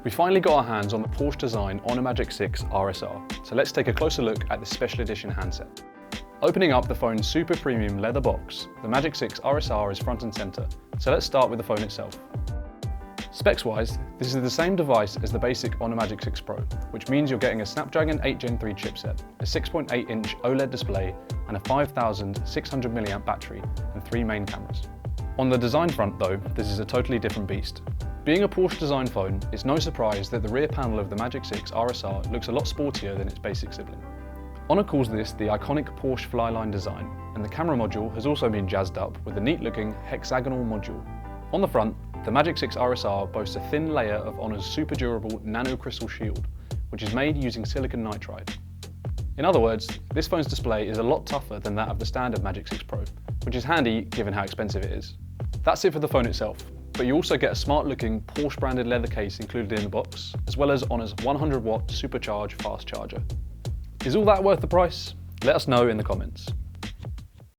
We finally got our hands on the Porsche Design Honor Magic 6 RSR, so let's take a closer look at this special edition handset. Opening up the phone's super premium leather box, the Magic 6 RSR is front and center, so let's start with the phone itself. Specs-wise, this is the same device as the basic Honor Magic 6 Pro, which means you're getting a Snapdragon 8 Gen 3 chipset, a 6.8-inch OLED display, and a 5,600 mAh battery, and 3 main cameras. On the design front though, this is a totally different beast. Being a Porsche design phone, it's no surprise that the rear panel of the Magic 6 RSR looks a lot sportier than its basic sibling. Honor calls this the iconic Porsche flyline design, and the camera module has also been jazzed up with a neat-looking hexagonal module. On the front, the Magic 6 RSR boasts a thin layer of Honor's super durable nano-crystal shield, which is made using silicon nitride. In other words, this phone's display is a lot tougher than that of the standard Magic 6 Pro, which is handy given how expensive it is. That's it for the phone itself, but you also get a smart-looking Porsche-branded leather case included in the box, as well as Honor's 100-watt supercharged fast charger. Is all that worth the price? Let us know in the comments.